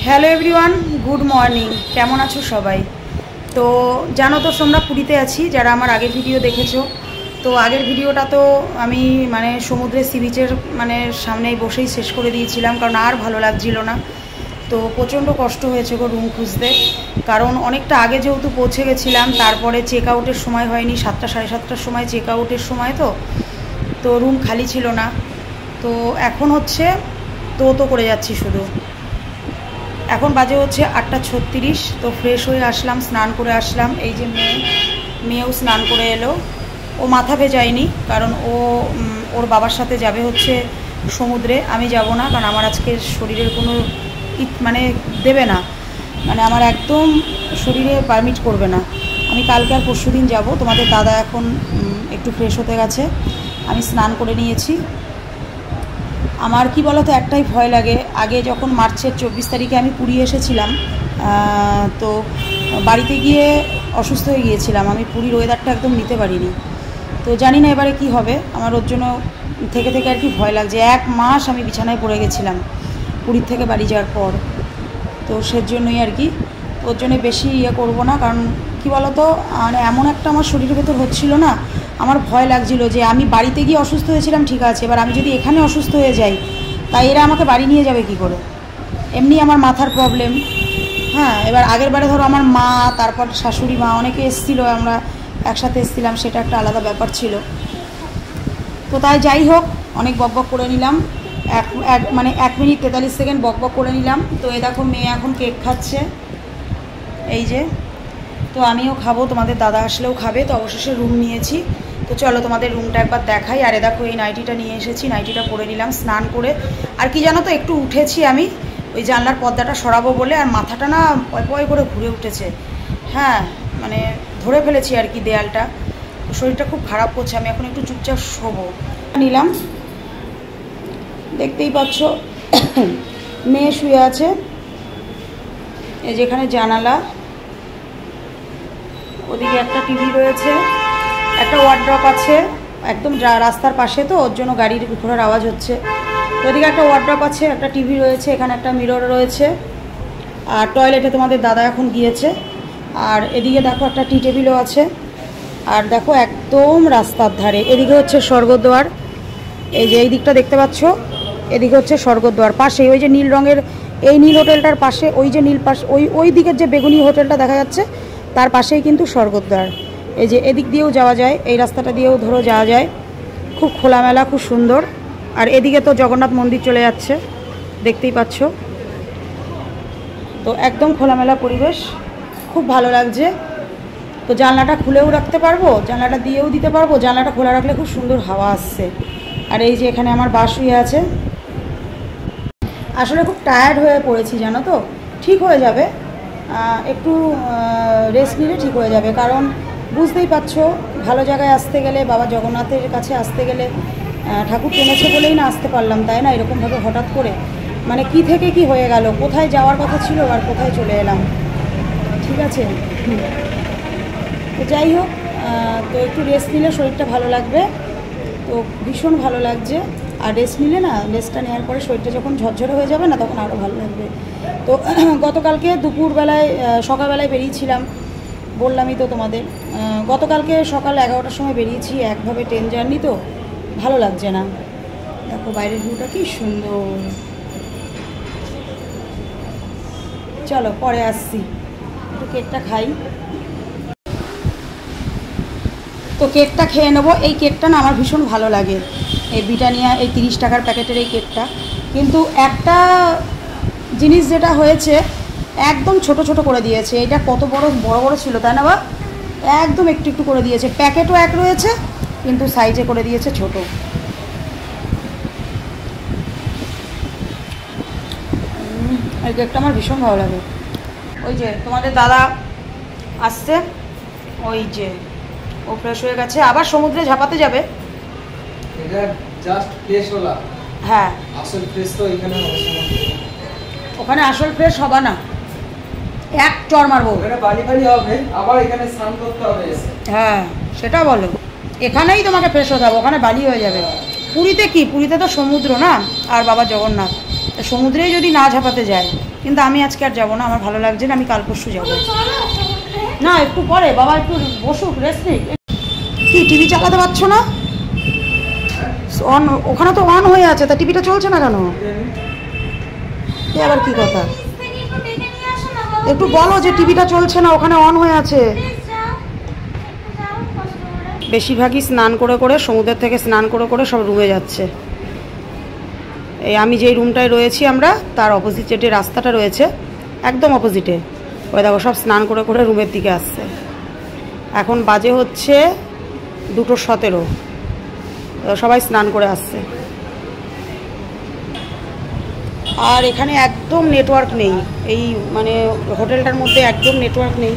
Hello everyone, good morning. কেমন আছো সবাই? তো জানো তো তোমরা পুরীতে আছি, যারা আমার আগের ভিডিও দেখেছো। তো আগের ভিডিওটা তো আমি সমুদ্রের সি বিচের সামনেই বসেই শেষ করে দিয়েছিলাম, কারণ আর ভালো লাগছিল না। তো প্রচণ্ড কষ্ট হয়েছে গো রুম খুঁজতে, কারণ অনেকটা আগে যেহেতু পৌঁছে গেছিলাম, তারপরে চেক আউটের সময় হয়নি, 7টা সাড়ে 7টার সময় চেক আউটের সময়, তো রুম খালি ছিল না। তো এখন হচ্ছে তো করে যাচ্ছি শুধু। এখন বাজে হচ্ছে 8:36। তো ফ্রেশ হয়ে আসলাম, স্নান করে আসলাম। এই যে মেয়েও স্নান করে এলো। ও মাথা ভেজায়নি, কারণ ওর বাবার সাথে যাবে হচ্ছে সমুদ্রে। আমি যাব না, কারণ আমার আজকে শরীরের কোনো দেবে না, আমার একদম শরীরে পারমিট করবে না। আমি কালকে আর পরশু দিন যাবো। তোমাদের দাদা এখন একটু ফ্রেশ হতে গেছে, আমি স্নান করে নিয়েছি। আমার কি বলো তো, একটাই ভয় লাগে। আগে যখন মার্চের 24 তারিখে আমি পুরী এসেছিলাম, তো বাড়িতে গিয়ে অসুস্থ হয়ে গিয়েছিলাম। আমি পুরীর ওয়েদারটা একদম নিতে পারিনি। তো জানি না এবারে কি হবে। আমার ওর জন্য থেকে আর কি ভয় লাগছে। 1 মাস আমি বিছানায় পড়ে গেছিলাম পুরীর থেকে বাড়ি যাওয়ার পর। তো সেজন্যই আর কি, ওর জন্য বেশি করবো না। কারণ কি বলো তো, এমন একটা আমার শরীরের ভেতর হচ্ছিল না, আমার ভয় লাগছিল যে আমি বাড়িতে গিয়ে অসুস্থ হয়েছিলাম, ঠিক আছে, এবার আমি যদি এখানে অসুস্থ হয়ে যাই, তাই এরা আমাকে বাড়ি নিয়ে যাবে কি করে? এমনি আমার মাথার প্রবলেম। হ্যাঁ, এবার আগের বারে ধরো আমার মা, তারপর শাশুড়ি মা, অনেকে এসেছিলো, আমরা একসাথে এসেছিলাম, সেটা একটা আলাদা ব্যাপার ছিল। তো তাই যাই হোক, অনেক বকবক করে নিলাম। 1 মিনিট 43 সেকেন্ড বকবক করে নিলাম। তো এ দেখো, মেয়ে এখন কেক খাচ্ছে, এই যে। তো আমিও খাবো, তোমাদের দাদা আসলেও খাবে। তো অবশেষে রুম নিয়েছি। তো চলো তোমাদের রুমটা একবার দেখাই। আর এ দেখো, এই নাইটিটা নিয়ে এসেছি, নাইটিটা পরে নিলাম স্নান করে। আর কি জানো তো, একটু উঠেছি আমি ওই জানলার পর্দাটা সরাবো বলে, আর মাথাটা না পয় পয় করে ঘুরে উঠেছে। হ্যাঁ, ধরে ফেলেছি আর কি দেয়ালটা। শরীরটা খুব খারাপ করছে, আমি এখন একটু চুপচাপ শোবো। নিলাম, দেখতেই পাচ্ছ মেয়ে শুয়ে আছে। এই যেখানে জানালা, ওদিকে একটা টিভি রয়েছে, একটা ওয়ার্ড্রপ আছে একদম রাস্তার পাশে, তো ওর জন্য গাড়ির ঘোড়ার আওয়াজ হচ্ছে। তো ওদিকে একটা ওয়ার্ড্রপ আছে, একটা টিভি রয়েছে, এখানে একটা মিরর রয়েছে। আর টয়লেটে তোমাদের দাদা এখন গিয়েছে। আর এদিকে দেখো একটা টি টেবিলও আছে। আর দেখো একদম রাস্তার ধারে, এদিকে হচ্ছে স্বর্গদ্বার। এই যে এই দিকটা দেখতে পাচ্ছ, এদিকে হচ্ছে স্বর্গদ্বার। পাশে ওই যে নীল রঙের, এই নীল হোটেলটার পাশে, ওই যে নীল পাশ, ওই দিকের যে বেগুনি হোটেলটা দেখা যাচ্ছে, তার পাশেই কিন্তু স্বর্গদ্বার। এই যে এদিক দিয়েও যাওয়া যায়, এই রাস্তাটা দিয়েও ধরো যাওয়া যায়। খুব খোলামেলা, খুব সুন্দর। আর এদিকে তো জগন্নাথ মন্দির চলে যাচ্ছে, দেখতেই পাচ্ছ। তো একদম খোলামেলা পরিবেশ, খুব ভালো লাগছে। তো জানলাটা খুলেও রাখতে পারবো, জানলাটা দিয়েও দিতে পারবো। জানলাটা খোলা রাখলে খুব সুন্দর হাওয়া আসছে। আর এই যে এখানে আমার বাস শুয়ে আছে। আসলে খুব টায়ার্ড হয়ে পড়েছি, জানো তো। ঠিক হয়ে যাবে, একটু রেস্ট নিলে ঠিক হয়ে যাবে। কারণ বুঝতেই পারছো, ভালো জায়গায় আসতে গেলে, বাবা জগন্নাথের কাছে আসতে গেলে, ঠাকুর টেনেছে বলেই না আসতে পারলাম, তাই না? এরকমভাবে হঠাৎ করে কি থেকে কি হয়ে গেল, কোথায় যাওয়ার কথা ছিল আর কোথায় চলে এলাম। ঠিক আছে, তো যাই হোক, তো একটু রেস্ট নিলে শরীরটা ভালো লাগবে। তো ভীষণ ভালো লাগছে। আর রেস্ট নিলে না, রেস্টটা নেওয়ার পরে শরীরটা যখন ঝরঝরে হয়ে যাবে না, তখন আরও ভালো লাগবে। তো গতকালকে দুপুরবেলায়, সকালবেলায় বেরিয়েছিলাম, বললামই তো তোমাদের। গতকালকে সকাল 11টার সময় বেরিয়েছি, একভাবে ট্রেন জার্নি, তো ভালো লাগছে না। দেখো বাইরের ভিউটা কি সুন্দর। চলো পরে আসছি, একটু কেকটা খাই। তো কেকটা খেয়ে নেবো। এই কেকটা না আমার ভীষণ ভালো লাগে, এই ব্রিটানিয়া, এই 30 টাকার প্যাকেটের এই কেকটা। কিন্তু একটা জিনিস যেটা হয়েছে, একদম ছোট ছোট করে দিয়েছে। এটা কত বড় বড় ছিল, তাই না? বা একদম একটু একটু করে দিয়েছে। প্যাকেটও এক রয়েছে, কিন্তু সাইজে করে দিয়েছে ছোট। এই কেকটা আমার ভীষণ ভালো লাগে। ওই যে তোমাদের দাদা আসছে, ওই যে ও ফ্রেশ হয়ে গেছে, আবার সমুদ্রে ঝাঁপাতে যাবে। এটা জাস্ট ফ্রেশ হলা। হ্যাঁ, আসল ফ্রেশ তো এখানে ওখানে আসল ফ্রেশ হবে না, এক চড় মারবো। ওখানে বালি হবে, আবার এখানে স্নান করতে হবে। হ্যাঁ, সেটা বলো। এখানেই তোমাকে ফ্রেশ হতে হবে, ওখানে বালি হয়ে যাবে। পুরীতে কি, পুরীতে তো সমুদ্র না, আর বাবা জগন্নাথ, সমুদ্রেই যদি না ঝাঁপাতে যায় কিন্তু আমি আজকে আর যাবো না, আমার ভালো লাগছে না, আমি কাল পরশু যাবো। না একটু পরে বাবা একটু বসুক, রেস্ট নেই। কি টিভি চালাতে পারছো না? অন, ওখানে তো অন হয়ে আছে, তা টিভিটা চলছে না কেন? এ আবার কি কথা? একটু বলো যে টিভিটা চলছে না, ওখানে অন হয়ে আছে। বেশিরভাগই স্নান করে করে, সমুদ্রের থেকে স্নান করে করে সব রুমে যাচ্ছে। এই আমি যেই রুমটায় রয়েছি আমরা, তার অপোজিটে যে রাস্তাটা রয়েছে একদম অপোজিটে, ওই দেখো সব স্নান করে করে রুমের দিকে আসছে। এখন বাজে হচ্ছে 2:17, সবাই স্নান করে আসছে। আর এখানে একদম নেটওয়ার্ক নেই, এই মানে হোটেলটার মধ্যে একদম নেটওয়ার্ক নেই।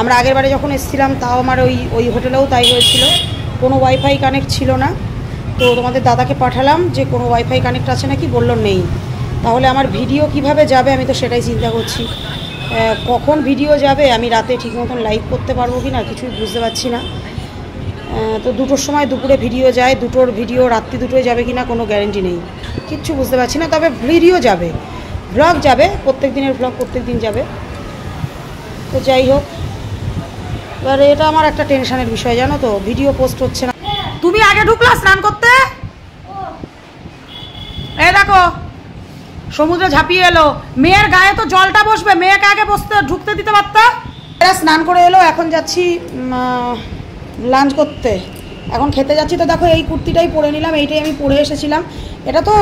আমরা আগের বারে যখন এসেছিলাম তাও আমার ওই হোটেলেও তাই হয়েছিল, কোনো ওয়াইফাই কানেক্ট ছিল না। তো তোমাদের দাদাকে পাঠালাম যে কোনো ওয়াইফাই কানেক্ট আছে নাকি, বললো নেই। তাহলে আমার ভিডিও কিভাবে যাবে, আমি তো সেটাই চিন্তা করছি। কখন ভিডিও যাবে, আমি রাতে ঠিক মতন লাইভ করতে পারবো কি না কিছুই বুঝতে পারছি না। তো 2টোর সময় দুপুরে ভিডিও যায়, 2টোর ভিডিও রাত্রি 2টোয় যাবে কি না কোনো গ্যারেন্টি নেই, কিচ্ছু বুঝতে পারছি না। তবে ভিডিও যাবে, ব্লগ যাবে, প্রত্যেক দিনের ব্লগ প্রত্যেক দিন যাবে। তো যাই হোক, এবার এটা আমার একটা টেনশনের বিষয় জানো তো, ভিডিও পোস্ট হচ্ছে না। তুমি আগে ঢুকলা স্নান করতে, এই দেখো সমুদ্রে ঝাঁপিয়ে এলো। মেয়ের গায়ে তো জলটা বসবে, মেয়েকে আগে ঢুকতে দিতে পারতা। এরা স্নান করে এলো, এখন যাচ্ছি লাঞ্চ করতে, এখন খেতে যাচ্ছি। তো দেখো এই কুর্তিটাই পরে নিলাম, এইটাই আমি পরে এসেছিলাম। এটা তো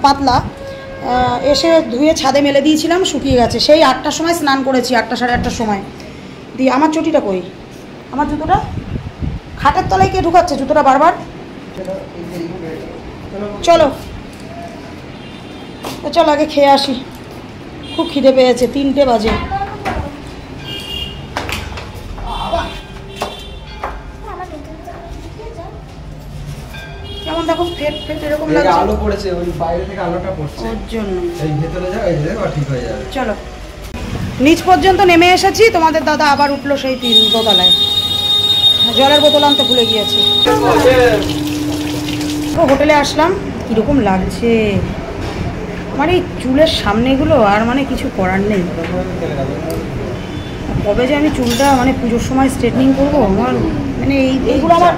পাতলা, এসে ধুয়ে ছাদে মেলে দিয়েছিলাম, শুকিয়ে গেছে। সেই 8টার সময় স্নান করেছি, 8টা সাড়ে 8টার সময় দিয়ে। আমার চটিটা কই, আমার জুতোটা খাটের তলায় কে ঢুকাচ্ছে জুতোটা বারবার? চলো চলো আগে খেয়ে আসি, খুব খিদে পেয়েছে, 3টে বাজে। কেমন দেখো ফেট ফেট এরকম লাগছে, আলো পড়েছে, ওই বাইরে থেকে আলোটা পড়ছে, ওর জন্য। এই ভেতরে যাও, এই দেখো ঠিক হয়ে যাবে। চলো নিচ পর্যন্ত নেমে এসেছি, তোমাদের দাদা আবার উঠলো সেই 3 দোতলায়, জলের বোতল আনতে ভুলে গিয়েছে। হোটেলে আসলাম, কীরকম লাগছে আমার এই চুলের সামনেগুলো, আর মানে কিছু করার নেই। কবে যে আমি চুলটা মানে পুজোর সময় স্ট্রেটনিং করবো, আমার মানে এইগুলো আমার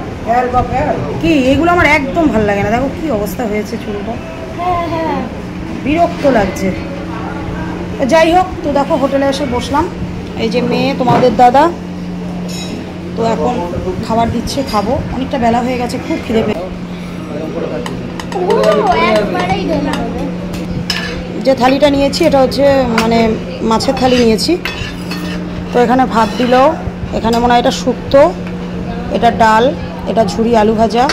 কি, এইগুলো আমার একদম ভালো লাগে না। দেখো কি অবস্থা হয়েছে চুলটা, বিরক্ত লাগছে। যাই হোক, তো দেখো হোটেলে এসে বসলাম, এই যে মেয়ে তোমাদের দাদা, তো এখন খাবার দিচ্ছে, খাবো। অনেকটা বেলা হয়ে গেছে, খুব খিদে পেয়ে। যে থালিটা নিয়েছি এটা হচ্ছে মানে মাছের থালি নিয়েছি। তো এখানে ভাত দিল, এখানে মনে হয় এটা শুক্তো, এটা ডাল, এটা ঝুরি আলু ভাজা।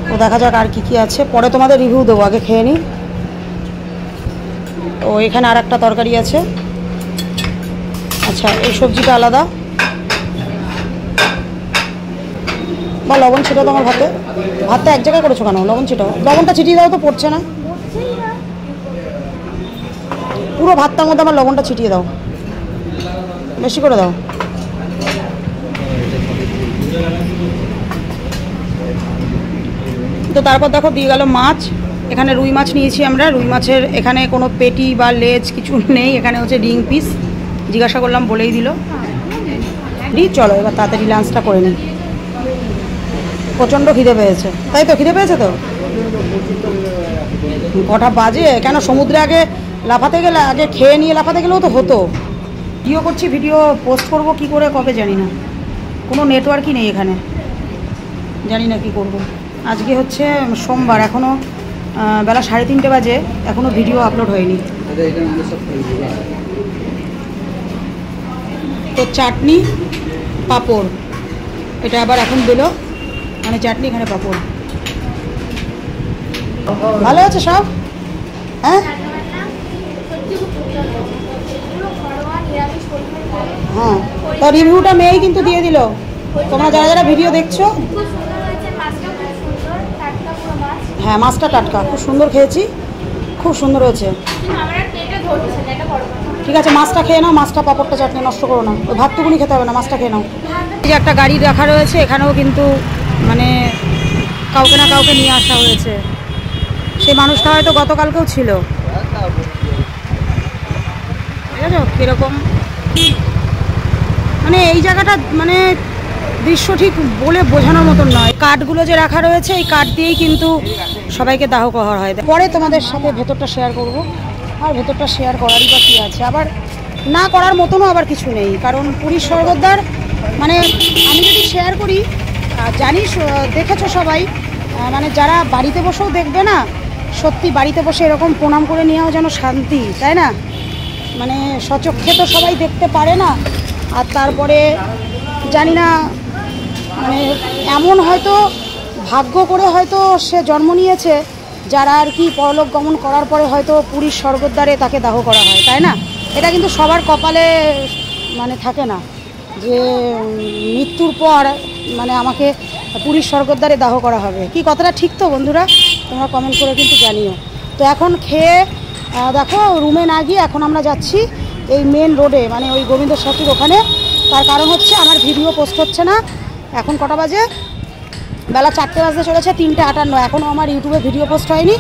তো দেখা যাক আর কি কি আছে, পরে তোমাদের রিভিউ দেবো, আগে খেয়ে নিই। তো এখানে আর একটা তরকারি আছে, আচ্ছা এই সবজিটা আলাদা। বা লবণ ছিটাও তোমার ভাতে, ভাতটা এক জায়গায় করেছো কেন? লবণ ছিটাও, লবণটা ছিটিয়ে দাও তো, পড়ছে না পুরো ভাতটার মধ্যে, আমার লবণটা ছিটিয়ে দাও, বেশি করে দাও। তো তারপর দেখো দিয়ে গেল মাছ, এখানে রুই মাছ নিয়েছি আমরা। রুই মাছের এখানে কোনো পেটি বা লেজ কিছু নেই, এখানে হচ্ছে রিং পিস। জিজ্ঞাসা করলাম বলেই দিল। চলো এবার তাড়াতাড়ি লাঞ্চটা করে নিই, প্রচণ্ড খিদে পেয়েছে। তাই তো খিদে পেয়েছে তো, কটা বাজে কেন? সমুদ্রে আগে লাফাতে গেলে, আগে খেয়ে নিয়ে লাফাতে গেলেও তো হতো। ভিডিও করছি, ভিডিও পোস্ট করব কি করে কবে জানি না, কোনো নেটওয়ার্কই নেই এখানে, জানি না কি করব। আজকে হচ্ছে সোমবার, এখনও বেলা 3:30 বাজে, এখনও ভিডিও আপলোড হয়নি। তো চাটনি পাঁপড়, এটা আবার এখন দিল, মানে চাটনি এখানে পাঁপড়। ভালো আছে সব? হ্যাঁ হ্যাঁ, তো রিভিউটা মেয়েই কিন্তু দিয়ে দিল। তোমরা যারা যারা ভিডিও দেখছো, হ্যাঁ মাছটা টাটকা, খুব সুন্দর খেয়েছি, খুব সুন্দর হয়েছে। ঠিক আছে মাছটা খেয়ে নাও, মাছটা পাঁপড়টা চাটনি নষ্ট করো না, ওই ভাতটুকুনি খেতে হবে না, মাছটা খেয়ে নাও। এই যে একটা গাড়ি রাখা রয়েছে, এখানেও কিন্তু মানে কাউকে না কাউকে নিয়ে আসা হয়েছে। সেই মানুষটা হয়তো গতকালকেও ছিল। দেখেছো কিরকম, মানে এই জায়গাটা মানে দৃশ্য ঠিক বলে বোঝানোর মতন নয়। কাঠগুলো যে রাখা রয়েছে এই কাঠ দিয়েই কিন্তু সবাইকে দাহ করা হয়। পরে তোমাদের সাথে ভেতরটা শেয়ার করব, আর ভেতরটা শেয়ার করারই বা কী আছে, আবার না করার মতনও আবার কিছু নেই। কারণ পুরীর স্বর্গদ্বার মানে আমি যদি শেয়ার করি, জানিস দেখেছো সবাই, মানে যারা বাড়িতে বসেও দেখবে না, সত্যি বাড়িতে বসে এরকম প্রণাম করে নেওয়াও যেন শান্তি, তাই না? মানে সচক্ষে তো সবাই দেখতে পারে না। আর তারপরে জানি না মানে এমন হয়তো ভাগ্য করে হয়তো সে জন্ম নিয়েছে যারা আর কি পরলোক গমন করার পরে হয়তো পুরীর স্বর্গদ্বারে তাকে দাহ করা হয়, তাই না? এটা কিন্তু সবার কপালে মানে থাকে না যে মৃত্যুর পর মানে আমাকে পুরীর স্বর্গদ্বারে দাহ করা হবে। কি কথাটা ঠিক তো বন্ধুরা? তোমরা কমেন্ট করে কিন্তু জানিও। তো এখন খেয়ে দেখো রুমে না গিয়ে এখন আমরা যাচ্ছি এই মেন রোডে, মানে ওই গোবিন্দ সেতুর ওখানে। তার কারণ হচ্ছে আমার ভিডিও পোস্ট হচ্ছে না। এখন কটা বাজে? বেলা 4টে বাজতে চলেছে, 3:58। এখনও আমার ইউটিউবে ভিডিও পোস্ট হয়নি।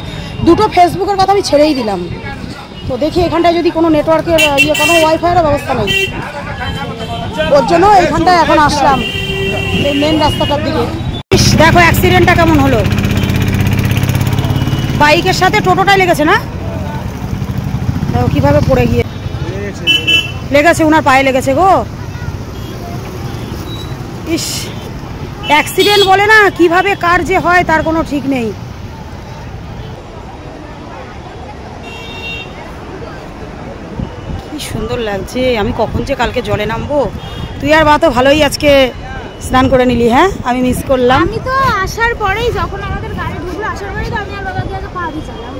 দুটো ফেসবুকের কথা আমি ছেড়েই দিলাম। তো দেখি এখানটায় যদি কোনো নেটওয়ার্কের কোনো ওয়াইফাইয়েরও ব্যবস্থা নেই, ওর জন্য এইখানটায় এখন আসলাম এই মেন রাস্তাটার দিকে। দেখো অ্যাক্সিডেন্টটা কেমন হলো, বাইকের সাথে টোটোটাই লেগেছে না? দেখো কীভাবে পড়ে গিয়ে লেগেছে, ওনার পায়ে লেগেছে গো। ইস, অ্যাক্সিডেন্ট বলে না, কিভাবে কার যে হয় তার কোনো ঠিক নেই। কি সুন্দর লাগছে। আমি কখন যে কালকে জলে নামবো। তুই আর বা তো ভালোই আজকে স্নান করে নিলি। হ্যাঁ, আমি মিস করলাম। আমি তো আসার পরেই, যখন আমাদের গাড়ি ঢুকলো আসার পরেই তো আমি আর বাবা গিয়ে পা ভিজালাম।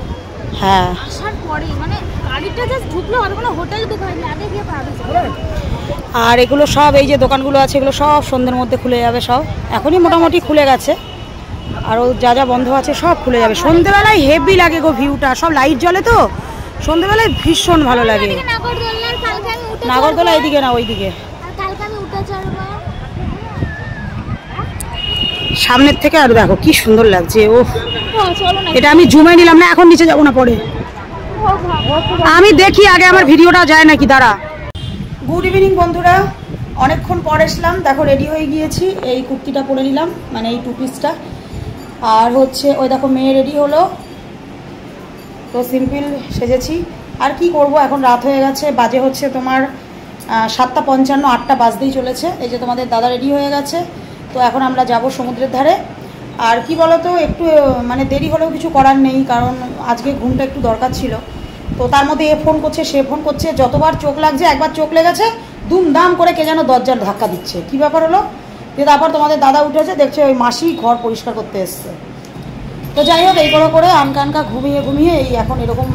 হ্যাঁ, আসার পরেই মানে গাড়িটা জাস্ট ঢুকলো, আর কোনো হোটেল বুক হয়নি, আগে গিয়ে পা ভিজালাম। আর এগুলো সব এই যে দোকানগুলো আছে এগুলো সব সন্ধ্যের মধ্যে খুলে যাবে সব। এখনই মোটামুটি খুলে গেছে, আরও যা যা বন্ধ আছে সব খুলে যাবে। সন্ধ্যেবেলায় হেভি লাগে গো ভিউটা, সব লাইট জ্বলে তো সন্ধ্যেবেলায় ভীষণ ভালো লাগে। নাগরদোলা এদিকে না ওইদিকে, সামনের থেকে আর দেখো কি সুন্দর লাগছে। ও এটা আমি জুমে নিলাম না, এখন নিচে যাবো না, পরে আমি দেখি আগে আমার ভিডিওটা যায় নাকি। দাঁড়া। গুড ইভিনিং বন্ধুরা, অনেকক্ষণ পর এসলাম। দেখো রেডি হয়ে গিয়েছি, এই কুর্তিটা পরে নিলাম, মানে এই টু পিসটা। আর হচ্ছে ওই দেখো মেয়ে রেডি হলো, তো সিম্পল সেজেছি। আর কি করব, এখন রাত হয়ে গেছে, বাজে হচ্ছে তোমার 7:55, 8টা বাজতেই চলেছে। এই যে তোমাদের দাদা রেডি হয়ে গেছে, তো এখন আমরা যাব সমুদ্রের ধারে। আর কি বলো তো, একটু মানে দেরি হলেও কিছু করার নেই, কারণ আজকে ঘুমটা একটু দরকার ছিল। তো তার মধ্যে এ ফোন করছে, সে ফোন করছে, যতবার চোখ লাগছে, একবার চোখ লেগেছে দুমদাম করে কে যেন দরজার ধাক্কা দিচ্ছে। কি ব্যাপার হলো? দিয়ে তারপর তোমাদের দাদা উঠেছে, দেখছে ওই মাসি ঘর পরিষ্কার করতে এসছে। তো যাই হোক, এই করে আনকা ঘুমিয়ে ঘুমিয়ে এই এখন এরকম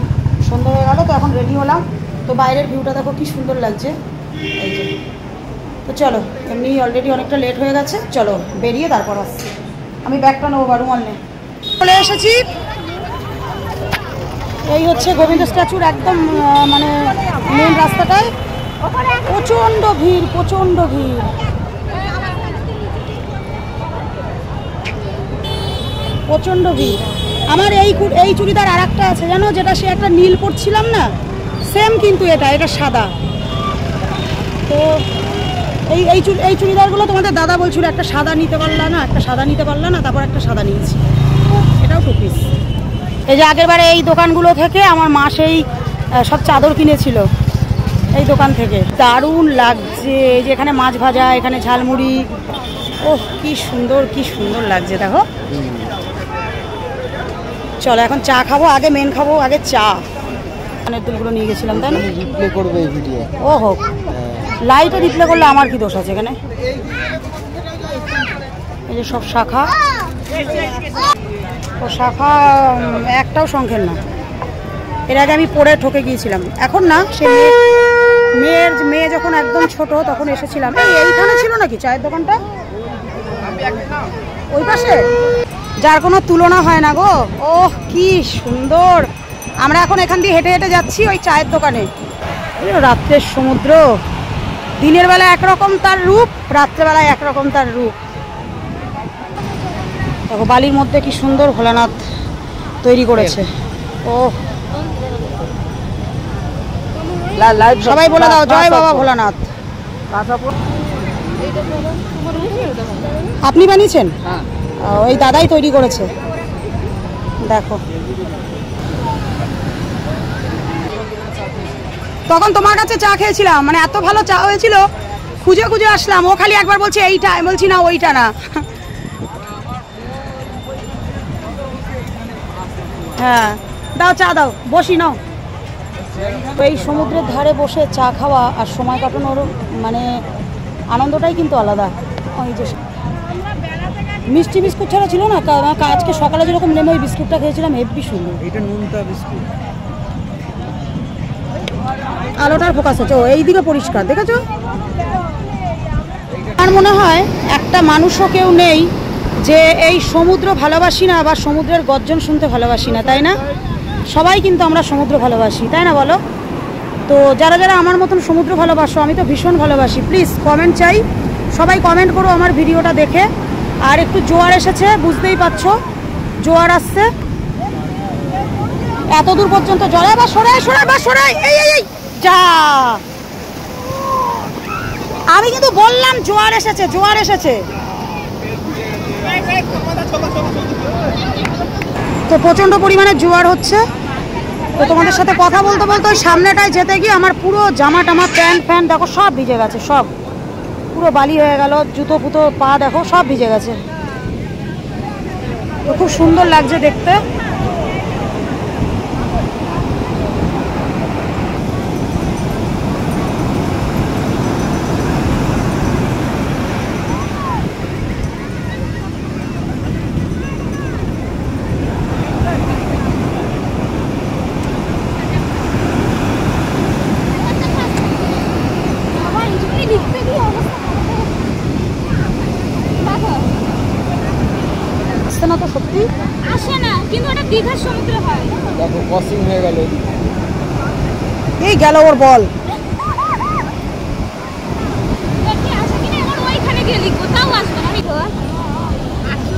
সন্ধ্যা হয়ে গেল। তো এখন রেডি হলাম। তো বাইরের ভিউটা দেখো কি সুন্দর লাগছে, এই যে। তো চলো, এমনি অলরেডি অনেকটা লেট হয়ে গেছে, চলো বেরিয়ে তারপর আসছি। আমি ব্যাগটা নেবো, রুমাল নে। চলে এসেছি, এই হচ্ছে গোবিন্দ স্ট্যাচুর একদম মানে মেন রাস্তাটায়। প্রচণ্ড ভিড়, প্রচণ্ড ভিড়। প্রচণ্ড ভিড়। আমার এই চুড়িদার আর একটা আছে জানো, যেটা সে একটা নীল পরছিলাম না, সেম কিন্তু এটা সাদা। তো এই চুড়িদারগুলো তোমাদের দাদা বলছিল একটা সাদা নিতে পারলা না, তারপর একটা সাদা নিয়েছি। এটাও টু পিস। এই যে আগেরবারে এই দোকানগুলো থেকে আমার মা সেই সব চাদর কিনেছিল এই দোকান থেকে। দারুণ লাগছে। এই যে এখানে মাছ ভাজা, এখানে ঝালমুড়ি, ওহ কি সুন্দর লাগছে দেখো। চলো এখন চা খাবো, আগে মেন খাবো, আগে চা। কানের দুলগুলো নিয়ে গেছিলাম, তাই না? রিপ্লে করবে এই ভিডিও। ও হোক, লাইটে রিপ্লে করলে আমার কি দোষ আছে এখানে? এই যে সব শাখা, ও শাখা একটাও সংখ্যের না। এর আগে আমি পরে ঠকে গিয়েছিলাম, এখন না। সে মেয়ে যখন একদম ছোট তখন এসেছিলাম। এইখানে ছিল নাকি চায়ের দোকানটা? ওই পাশে, যার কোনো তুলনা হয় না গো। ওহ কি সুন্দর। আমরা এখন এখান দিয়ে হেঁটে হেঁটে যাচ্ছি ওই চায়ের দোকানে। রাত্রের সমুদ্র, দিনের বেলা একরকম তার রূপ, রাত্রেবেলায় একরকম তার রূপ। দেখো বালির মধ্যে কি সুন্দর ভোলানাথ তৈরি করেছে। ও সবাই বলে দাও জয় বাবা ভোলানাথ। আপনি বানিয়েছেন? ওই দাদাই তৈরি করেছে। দেখো তখন তোমার কাছে চা খেয়েছিলাম, মানে এত ভালো চা হয়েছিল, খুঁজে খুঁজে আসলাম। ও খালি একবার বলছে এইটা, আমি বলছি না ওইটা না। হ্যাঁ দাও চা দাও, বসি নাও। এই সমুদ্রের ধারে বসে চা খাওয়া আর সময় কাটানোর মানে আনন্দটাই কিন্তু আলাদা। ওই যে মিষ্টি বিস্কুট ছাড়া ছিল না, আজকে সকালে যেরকম নেমে ওই বিস্কুটটা খেয়েছিলাম, হেভি সুন্দর। এটা নুনটা বিস্কুট। আলোটার ফোকাস হচ্ছে ও এইদিকে পরিষ্কার, দেখেছো? আমার মনে হয় একটা মানুষও কেউ নেই যে এই সমুদ্র ভালোবাসি না বা সমুদ্রের গর্জন শুনতে ভালোবাসি না, তাই না? সবাই কিন্তু আমরা সমুদ্র ভালোবাসি, তাই না বলো? তো যারা যারা আমার মতন সমুদ্র ভালোবাসো, আমি তো ভীষণ ভালোবাসি, প্লিজ কমেন্ট চাই, সবাই কমেন্ট করো আমার ভিডিওটা দেখে। আর একটু জোয়ার এসেছে, বুঝতেই পারছো জোয়ার আসছে, এত দূর পর্যন্ত জলে। বা সরাই সরাই বা সরাই, এই যা, আমি কিন্তু বললাম জোয়ার এসেছে, জোয়ার এসেছে। তো প্রচন্ড পরিমাণে জোয়ার হচ্ছে। তো তোমাদের সাথে কথা বলতে বলতে ওই সামনেটায় যেতে গিয়ে আমার পুরো জামা টামা প্যান্ট ফ্যান্ট দেখো সব ভিজে গেছে, সব পুরো বালি হয়ে গেল, জুতো ফুতো পা দেখো সব ভিজে গেছে। তো খুব সুন্দর লাগছে দেখতে। না তো সত্যি আসে না, কিন্তু ওটা দীঘার সমুদ্র হয়। দেখো ক্রসিং হয়ে গেল, এই গেল ওর বল।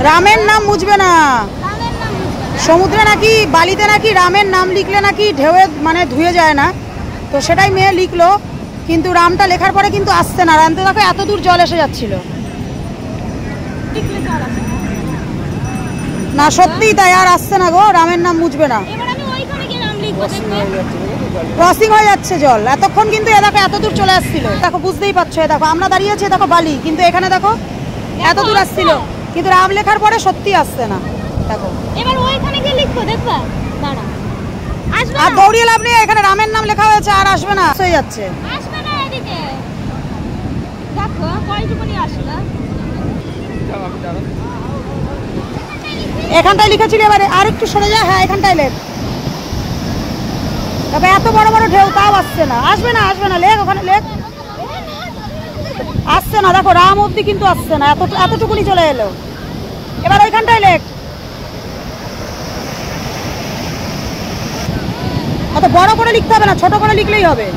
রামের নাম মুছবে না সমুদ্রে, নাকি বালিতে নাকি রামের নাম লিখলে নাকি ঢেউয়ে মানে ধুয়ে যায় না। তো সেটাই মেয়ে লিখলো, কিন্তু রামটা লেখার পরে কিন্তু আসছে না। রামতে দেখো এত দূর জল এসে যাচ্ছিল না, সত্যি তাই, আর আসছে না গো, রামের নাম মুছবে না, ক্রসিং হয়ে যাচ্ছে জল। এতক্ষণ কিন্তু এ দেখো এত দূর চলে আসছিল, দেখো বুঝতেই পারছো, এ দেখো আমরা দাঁড়িয়ে আছি, দেখো বালি, কিন্তু এখানে দেখো এত দূর আসছিল, কিন্তু রাম লেখার পরে সত্যি আসছে না। দেখো এবার ওইখানে গিয়ে লিখবো, দেখবা দাঁড়া, আসবে আর দৌড়িয়ে লাভ নেই, এখানে রামের নাম লেখা হয়েছে, আর আসবে না, হয়ে যাচ্ছে, আসবে না এদিকে। দেখো কয়টুকুনি আসলো, এখানটায় লিখেছিল, এবারে আর একটু সরে যায়, হ্যাঁ এখানটায় লেখ। তবে এত বড় বড় ঢেউ তাও আসছে না, আসবে না, আসবে না, লেখ ওখানে লেখ, আসছে না। দেখো রাম অব্দি কিন্তু আসছে না, এতটুকুনি চলে এলো, এবার ওইখানটায় লেখ। অত বড় করে লিখতে হবে না, ছোট করে লিখলেই হবে।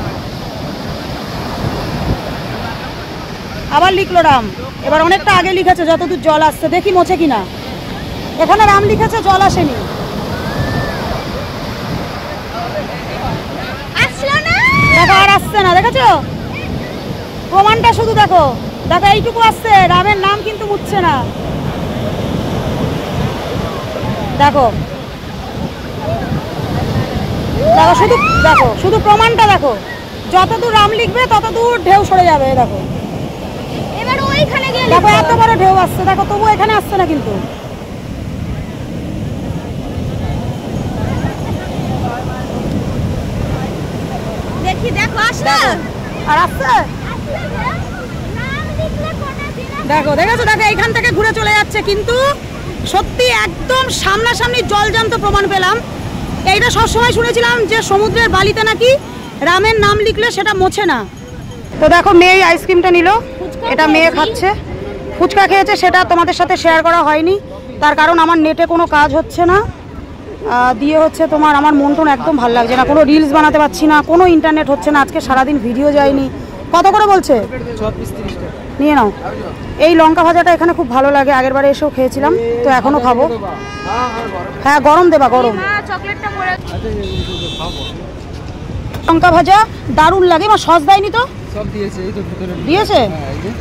আবার লিখলো রাম, এবার অনেকটা আগে লিখেছে, যতদূর জল আসছে দেখি মোছে কিনা। এখানে রাম লিখেছে, জল আসেনি, দেখো আর আসছে না, দেখেছো প্রমাণটা, শুধু দেখো দেখো এইটুকু আসছে, রামের নাম কিন্তু মুছছে না। দেখো দেখো শুধু দেখো, শুধু প্রমাণটা দেখো, যতদূর রাম লিখবে ততদূর ঢেউ সরে যাবে। দেখো এবার ওইখানে গিয়ে দেখো এত বড় ঢেউ আসছে, দেখো তবু এখানে আসছে না কিন্তু। দেখি দেখো আসলো, আর আসছে, দেখো দেখেছো, দেখো এইখান থেকে ঘুরে চলে যাচ্ছে, কিন্তু সত্যি একদম সামনাসামনি জলজান্ত প্রমাণ পেলাম। এইটা সবসময় শুনেছিলাম যে সমুদ্রের বালিতে নাকি রামের নাম লিখলে সেটা মোছে না। তো দেখো মেয়ে আইসক্রিমটা নিল, এটা মেয়ে খাচ্ছে, ফুচকা খেয়েছে, সেটা তোমাদের সাথে শেয়ার করা হয়নি, তার কারণ আমার নেটে কোনো কাজ হচ্ছে না, দিয়ে হচ্ছে তোমার আমার মন টন একদম ভালো লাগছে না, কোনো রিলস বানাতে পারছি না, কোনো ইন্টারনেট হচ্ছে না, আজকে সারাদিন ভিডিও যায়নি। কত করে বলছে? নিয়ে নাও। এই লঙ্কা ভাজাটা এখানে খুব ভালো লাগে, আগের বারে এসেও খেয়েছিলাম, তো এখনো খাবো। হ্যাঁ গরম দেবা, গরম। লঙ্কা ভাজা দারুণ লাগে, মা সস দেয়নি তো? সব দিয়েছে, এই তো ভিতরে দিয়েছে? হ্যাঁ, এই যে।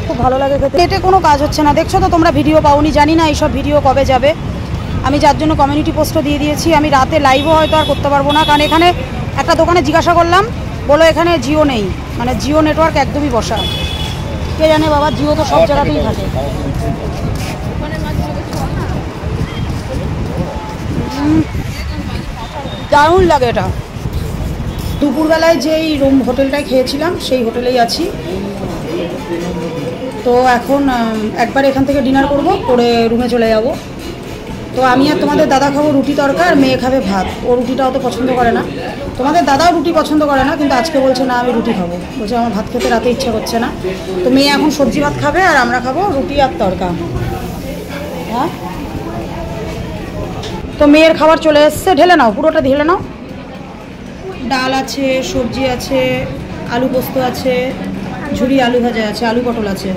খুব ভালো লাগে খেতে। পেটে কোনো কাজ হচ্ছে না, দেখছো তো তোমরা ভিডিও পাওনি, জানি না এইসব ভিডিও কবে যাবে। আমি যার জন্য কমিউনিটি পোস্টও দিয়ে দিয়েছি। আমি রাতে লাইভও হয়তো আর করতে পারবো না, কারণ এখানে একটা দোকানে জিজ্ঞাসা করলাম, বলো এখানে জিও নেই, মানে জিও নেটওয়ার্ক একদমই বসা। কে জানে বাবা, জিও তো সব জায়গাতেই থাকে। দারুণ লাগে এটা। দুপুরবেলায় যেই রুম হোটেলটায় খেয়েছিলাম সেই হোটেলেই আছি। তো এখন একবার এখান থেকে ডিনার করব, করে রুমে চলে যাব। তো আমি আর তোমাদের দাদা খাবো রুটি তরকা, আর মেয়ে খাবে ভাত। ও রুটিটা অত পছন্দ করে না, তোমাদের দাদাও রুটি পছন্দ করে না, কিন্তু আজকে বলছে না আমি রুটি খাবো, বলছে আমার ভাত খেতে রাতে ইচ্ছা করছে না। তো মেয়ে এখন সবজি ভাত খাবে আর আমরা খাবো রুটি আর তরকা। হ্যাঁ, তো মেয়ের খাবার চলে এসছে, ঢেলে নাও, পুরোটা ঢেলে নাও। ডাল আছে, সবজি আছে, আলু পোস্ত আছে, ঝুরি আলু ভাজা আছে, আলু পটল আছে।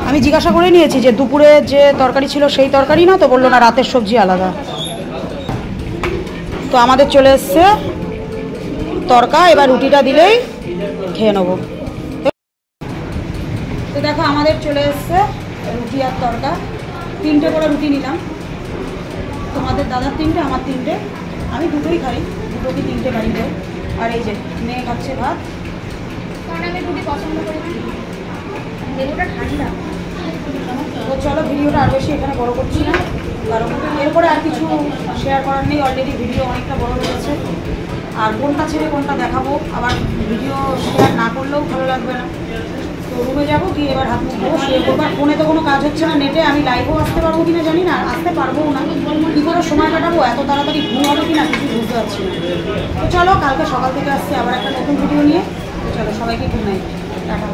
আমি জিজ্ঞাসা করে নিয়েছি যে দুপুরে যে তরকারি ছিল সেই তরকারি না, তো বললো না রাতের সবজি আলাদা। তো আমাদের চলে এসছে তরকা, এবার রুটিটা দিলেই খেয়ে নেবো। তো দেখো আমাদের চলে এসছে রুটি আর তরকা, 3টে করে রুটি নিলাম, তোমাদের দাদার 3টে, আমার 3টে, আমি দুটোই খাই, দুটো কি 3টে বাড়িতে। আর এই যে মেয়ে খাচ্ছে ভাত, কারণ আমি রুটি পছন্দ করি, লেবুটা ঠান্ডা। তো চলো ভিডিওটা আর বেশি এখানে বড় করছি না, কারণ এরপরে আর কিছু শেয়ার করার নেই, অলরেডি ভিডিও অনেকটা বড় হয়ে গেছে। আর কোনটা ছেড়ে কোনটা দেখাবো, আবার ভিডিও শেয়ার না করলেও ভালো লাগবে না। তো রুমে যাবো, গিয়ে এবার হাত মুখ ধোবো, শুয়ে পড়বো। ফোনে তো কোনো কাজ হচ্ছে না, নেটে আমি লাইভও আসতে পারবো কিনা জানি না, আসতে পারবোও না, কী করে সময় কাটাবো, এত তাড়াতাড়ি ঘুম হবে কিনা কিছু বুঝতে পারছি না। তো চলো কালকে সকাল থেকে আসছি আবার একটা নতুন ভিডিও নিয়ে। তো চলো সবাইকে গুড নাইট, টাটা।